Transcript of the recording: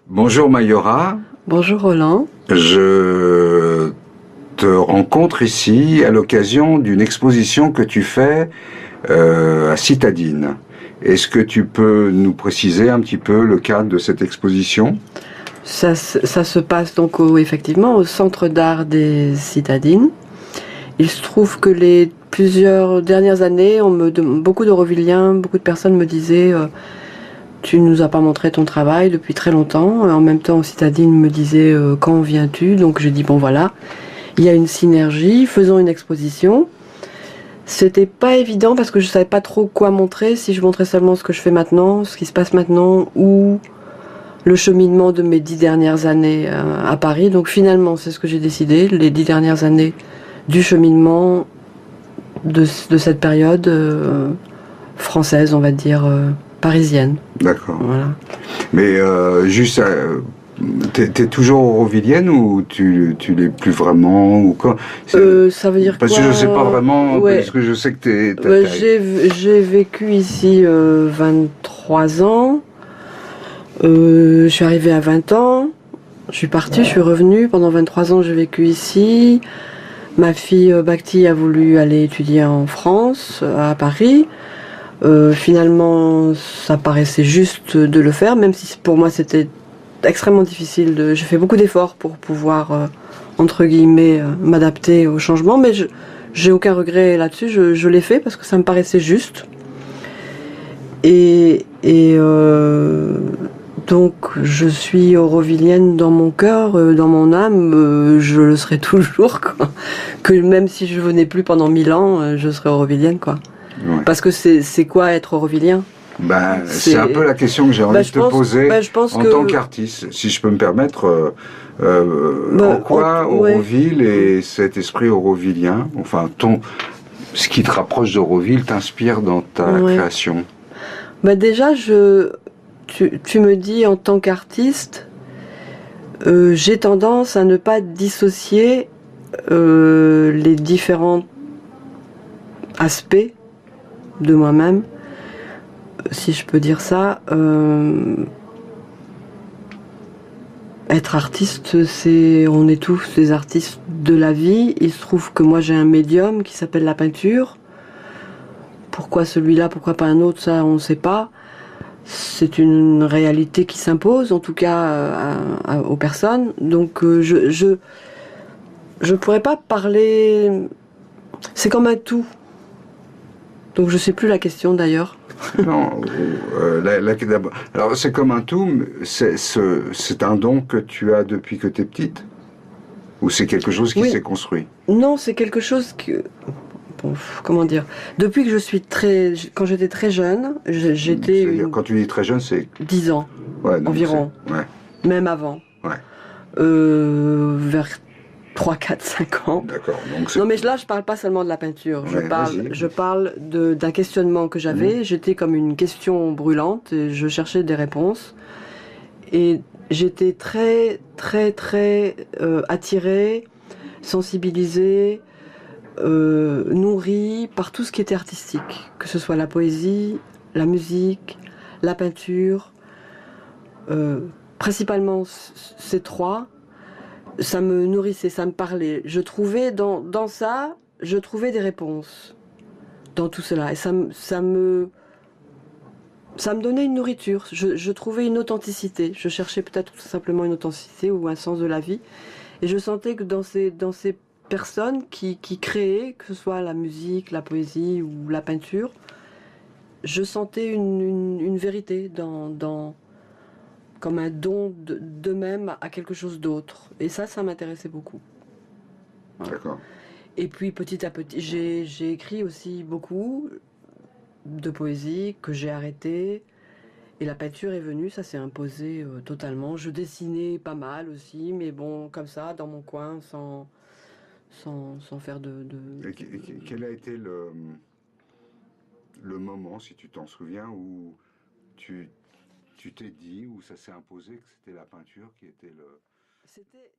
Bonjour Mayora, Bonjour Roland. je te rencontre ici à l'occasion d'une exposition que tu fais à Citadine. Est-ce que tu peux nous préciser un petit peu le cadre de cette exposition? Ça se passe donc effectivement au Centre d'art des Citadines. Il se trouve que les plusieurs dernières années, beaucoup d'Eurovilliens, beaucoup de personnes me disaient tu nous as pas montré ton travail depuis très longtemps. En même temps, aux Citadines me disaient quand viens-tu? Donc j'ai dit bon voilà, il y a une synergie, faisons une exposition. C'était pas évident parce que je savais pas trop quoi montrer, si je montrais seulement ce que je fais maintenant, ce qui se passe maintenant, ou le cheminement de mes 10 dernières années à Paris. Donc finalement, c'est ce que j'ai décidé, les 10 dernières années du cheminement de cette période française, on va dire, parisienne. D'accord. Voilà. Mais juste, t'es toujours eurovillienne ou tu l'es plus vraiment ou quoi? Ça veut dire Parce quoi? que je sais pas vraiment, Ouais. parce que je sais que J'ai vécu ici 23 ans. Je suis arrivée à 20 ans. Je suis partie, je suis revenue. Pendant 23 ans, j'ai vécu ici. Ma fille Bhakti a voulu aller étudier en France, à Paris. Finalement, ça paraissait juste de le faire, même si pour moi c'était extrêmement difficile. J'ai fait beaucoup d'efforts pour pouvoir, entre guillemets, m'adapter au changement, mais j'ai aucun regret là-dessus. Je l'ai fait parce que ça me paraissait juste. Et donc, je suis eurovillienne dans mon cœur, dans mon âme. Je le serai toujours, quoi. Que même si je venais plus pendant 1000 ans, je serai eurovillienne, quoi. Ouais. Parce que c'est quoi être eurovilien? Ben, c'est un peu la question que j'ai envie de te poser je pense en tant qu'artiste, si je peux me permettre. En quoi ouais. Auroville et cet esprit aurovillien, enfin ce qui te rapproche d'Auroville, t'inspire dans ta Ouais. création? Déjà, tu me dis en tant qu'artiste, j'ai tendance à ne pas dissocier les différents aspects de moi-même, si je peux dire ça. Être artiste, on est tous des artistes de la vie. Il se trouve que moi j'ai un médium qui s'appelle la peinture. Pourquoi celui-là, pourquoi pas un autre, ça on ne sait pas. C'est une réalité qui s'impose, en tout cas aux personnes. Donc je pourrais pas parler. C'est comme un tout. Donc je sais plus la question d'ailleurs. Non, alors c'est comme un tout, mais c'est un don que tu as depuis que tu es petite? Ou c'est quelque chose qui Oui, s'est construit? non, c'est quelque chose que. Bon, comment dire? Depuis que quand j'étais très jeune, j'étais C'est-à-dire, quand tu dis très jeune, c'est... 10 ans Ouais, donc environ, ouais, même avant, ouais, vers 3, 4, 5 ans. d'accord. Donc c'est... Non, mais là, je parle pas seulement de la peinture. Ouais, vas-y. Je parle d'un questionnement que j'avais. J'étais comme une question brûlante et je cherchais des réponses. Et j'étais très, très, très attirée, sensibilisée, nourrie par tout ce qui était artistique. Que ce soit la poésie, la musique, la peinture. Euh, Principalement ces trois. Ça me nourrissait, ça me parlait. Je trouvais dans ça, je trouvais des réponses dans tout cela. Et ça me donnait une nourriture. Je trouvais une authenticité. Je cherchais peut-être tout simplement une authenticité ou un sens de la vie. Et je sentais que dans ces personnes qui créaient, que ce soit la musique, la poésie ou la peinture, je sentais une vérité comme un don d'eux-mêmes à quelque chose d'autre. Et ça m'intéressait beaucoup. Voilà. D'accord. Et puis petit à petit, j'ai écrit aussi beaucoup de poésie que j'ai arrêté. Et la peinture est venue, ça s'est imposé totalement. Je dessinais pas mal aussi, mais bon, comme ça, dans mon coin, sans faire Et quel a été le moment, si tu t'en souviens, où tu, tu t'es dit, où ça s'est imposé que c'était la peinture qui était le... C'était